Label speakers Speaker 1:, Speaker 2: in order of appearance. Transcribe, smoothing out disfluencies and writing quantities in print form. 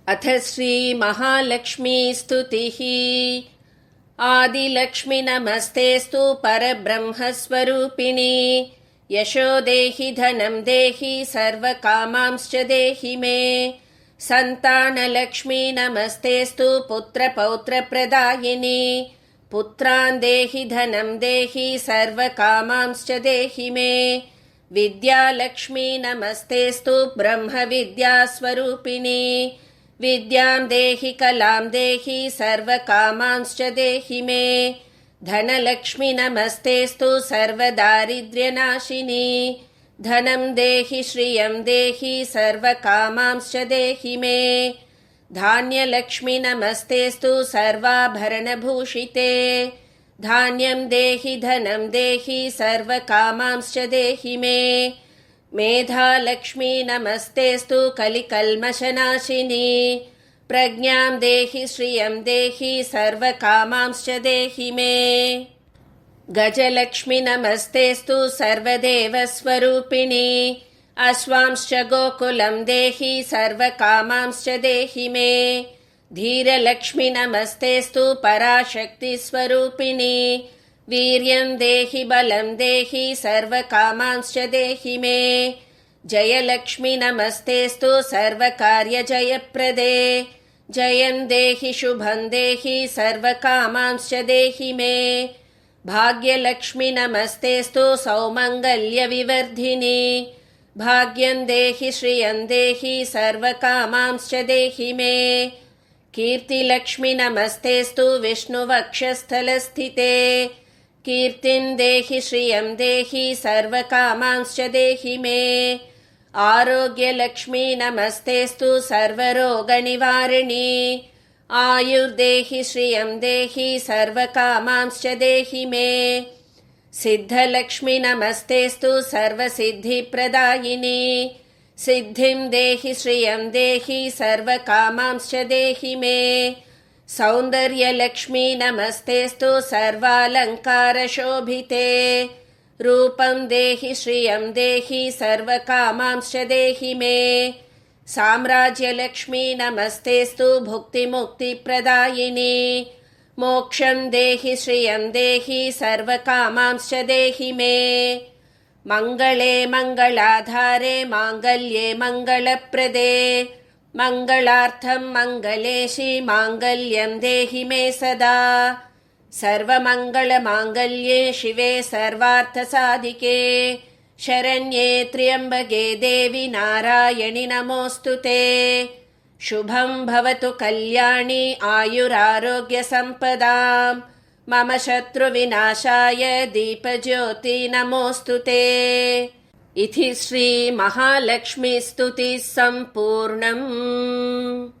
Speaker 1: अथ श्रीमहालक्ष्मी स्तुतिः। आदिलक्ष्मि नमस्तेस्तु परब्रह्मस्वरूपिणी। यशो देहि धनं देहि सर्वकामांश्च देहि मे। सन्तानलक्ष्मी नमस्तेस्तु पुत्रपौत्रप्रदायिनी। पुत्रान् देहि धनं देहि सर्वकामांश्च देहि मे। विद्यालक्ष्मी नमस्तेस्तु ब्रह्मविद्यास्वरूपिणी। विद्यां देहि कलां देहि सर्वकामांश्च देहि मे। धनलक्ष्मी नमस्तेस्तु सर्वदारिद्र्यनाशिनी। धनं देहि श्रियं देहि सर्वकामांश्च देहि मे। धान्यलक्ष्मी नमस्तेस्तु सर्वाभरणभूषिते। धान्यं देहि धनं देहि सर्वकामांश्च देहि मे। मेधालक्ष्मी नमस्तेस्तु कलिकल्मषनाशिनी। प्रज्ञां देहि श्रियं देहि सर्वकामांश्च देहि मे। गजलक्ष्मी नमस्तेस्तु सर्वदेवस्वरूपिणी। अश्वांश्च गोकुलं देहि सर्वकामांश्च देहि मे। धीरलक्ष्मी नमस्तेस्तु पराशक्तिस्वरूपिणी। वीर्यं देहि बलं देहि सर्वकामांश्च देहि मे। जयलक्ष्मी नमस्तेस्तु सर्वकार्यजयप्रदे। जयं देहि शुभं देहि सर्वकामांश्च देहि मे। भाग्यलक्ष्मी नमस्तेस्तु सौमङ्गल्यविवर्धिनी। भाग्यं देहि श्रियं देहि सर्वकामांश्च देहि मे। कीर्तिलक्ष्मी नमस्तेस्तु विष्णुवक्षस्थलस्थिते। कीर्तिं देहि श्रियं देहि सर्वकामांश्च देहि मे। आरोग्यलक्ष्मी नमस्तेस्तु सर्वरोगनिवारिणी। आयुर्देहि श्रियं देहि सर्वकामांश्च देहि मे। सिद्धलक्ष्मी नमस्तेस्तु सर्वसिद्धिप्रदायिनी। सिद्धिं देहि श्रियं देहि सर्वकामांश्च देहि मे। सौन्दर्यलक्ष्मी नमस्तेस्तु सर्वालङ्कारशोभिते। रूपं देहि श्रियं देहि सर्वकामांश्च देहि मे। साम्राज्यलक्ष्मी नमस्तेस्तु भुक्तिमुक्तिप्रदायिनी। मोक्षं देहि श्रियं देहि सर्वकामांश्च देहि मे। मङ्गले मङ्गलाधारे माङ्गल्ये मङ्गलप्रदे। मङ्गलार्थं मङ्गलेशि माङ्गल्यं देहि मे सदा। सर्वमङ्गलमाङ्गल्ये शिवे सर्वार्थसाधिके। शरण्ये त्र्यम्बके देवि नारायणि नमोऽस्तुते। शुभं भवतु कल्याणि आयुरारोग्यसम्पदाम्। मम शत्रुविनाशाय दीपज्योति नमोऽस्तुते। इति श्री महालक्ष्मी स्तुतिः सम्पूर्णम्।